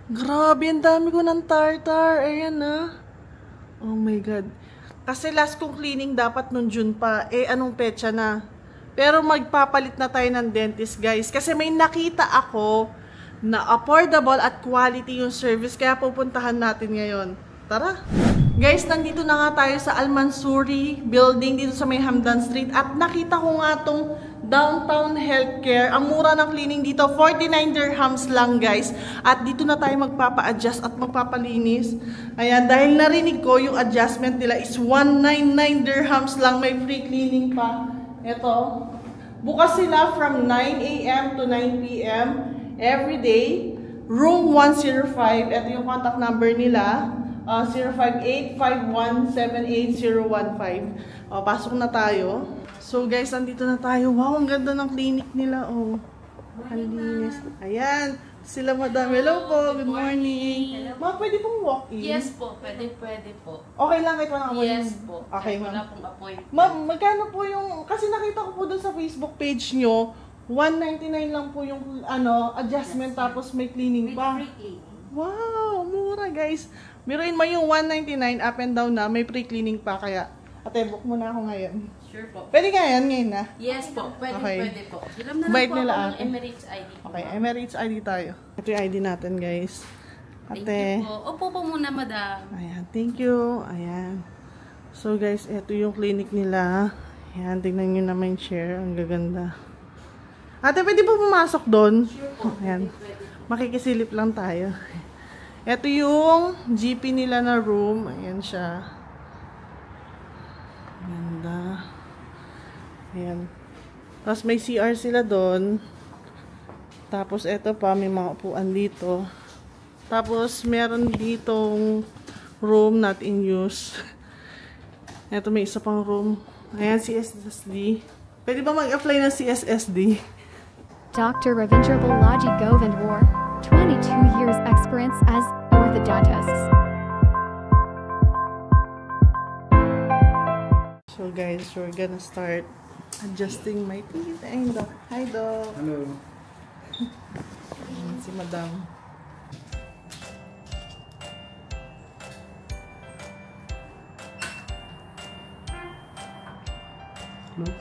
Grabe, ang dami ko ng tartar. Ayan na. Oh my God. Kasi last kong cleaning dapat nung June pa. Eh, anong petsa na? Pero magpapalit na tayo ng dentist, guys. Kasi may nakita ako na affordable at quality yung service. Kaya pupuntahan natin ngayon. Tara! Guys, nandito na nga tayo sa Al Mansouri building dito sa may Hamdan Street. At nakita ko nga tong Downtown Healthcare. Ang mura ng cleaning dito, 49 dirhams lang, guys. At dito na tayo magpapa-adjust at magpapalinis. Ayan, dahil narinig ko yung adjustment nila is 199 dirhams lang. May free cleaning pa. Ito. Bukas sila from 9 AM to 9 PM every day. Room 105. Ito yung contact number nila. 058-5178-015. Pasok na tayo. So guys, nandito na tayo. Wow, ang ganda ng clinic nila. Oh, ang linis. Ayan, sila madam. Hello po, good morning. Ma'am, pwede pong walk-in? Yes po, pwede po. Okay lang kahit walang appointment? Yes po. Okay, ma'am. Wala pong appointment. Ma'am, magkano po yung, kasi nakita ko po dun sa Facebook page nyo, 199 lang po yung adjustment, tapos may cleaning pa. Free cleaning. Wow, mura guys. Biruin mo yung 199 up and down na, may pre-cleaning pa, kaya ate, book mo na ako ngayon. Sure po. Pwede ka ngayon na? Yes po, pwede po. Alam na Bait lang po nila ako ng ate. Emirates ID po. Okay, Emirates ID tayo. Ito yung ID natin, guys. Thank Ate. you po. Opo po muna, madam. Ayan, thank you. Ayan. So guys, ito yung clinic nila. Ayan, tingnan nyo naman yung chair. Ang gaganda. Ate, pwede po pumasok doon? Sure po. Ayan. Pwede po. Makikisilip lang tayo. Ito yung GP nila na room. Ayan siya. Ganda. Ayan. Tapos may CR sila doon. Tapos ito pa, may mga upuan dito. Tapos meron ditong room not in use. Ito may isa pang room. Ayan, CSSD. Pwede ba mag-apply ng CSSD? Dr. Ravindra Balaji Govindwar, 22 years experience as orthodontist. So guys, we're gonna start adjusting my teeth. And hi Doc. Hello. Si Madam. Hello.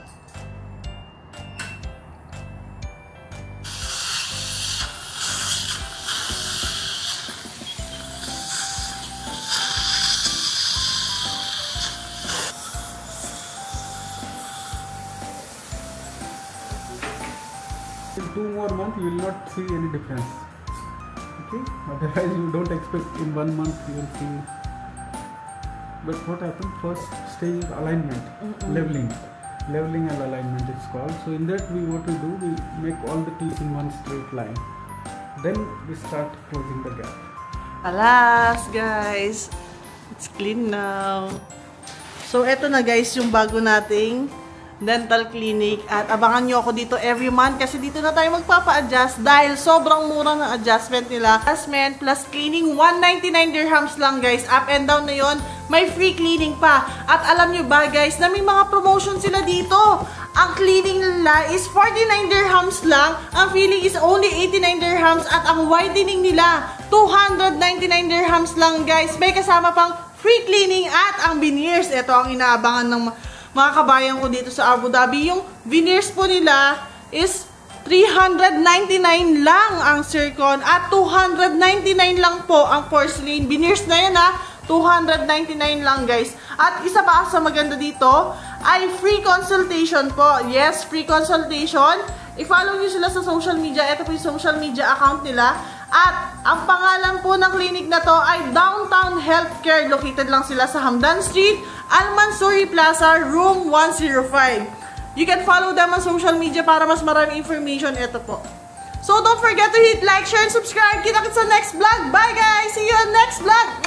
In 2 more months, you will not see any difference. Okay? Otherwise, you don't expect in 1 month you will see. But what happens? First stage is alignment, leveling. Leveling and alignment it's called. So in that, what we do, we make all the teeth in one straight line. Then we start closing the gap. Alas, guys. It's clean now. So, eto na guys, yung bago nating dental clinic. At abangan nyo ako dito every month kasi dito na tayo magpapa-adjust dahil sobrang mura ng adjustment nila. Adjustment plus cleaning, 199 dirhams lang guys. Up and down na yon, may free cleaning pa. At alam nyo ba guys, na may mga promotion sila dito. Ang cleaning nila is 49 dirhams lang. Ang filling is only 89 dirhams. At ang whitening nila, 299 dirhams lang guys. May kasama pang free cleaning at ang veneers. Ito ang inaabangan ng mga kabayan ko dito sa Abu Dhabi. Yung veneers po nila is 399 lang ang zircon at 299 lang po ang porcelain. Veneers na yan ha, 299 lang guys. At isa pa sa maganda dito ay free consultation po. Yes, free consultation. I-follow nyo sila sa social media. Ito po yung social media account nila. At ang pangalan po ng clinic na to ay Downtown Healthcare. Located lang sila sa Hamdan Street, Al Mansouri Plaza, room 105. You can follow them on social media para mas maraming information. Ito po. So don't forget to hit like, share, and subscribe. Kita-kits sa next vlog. Bye guys! See you on next vlog!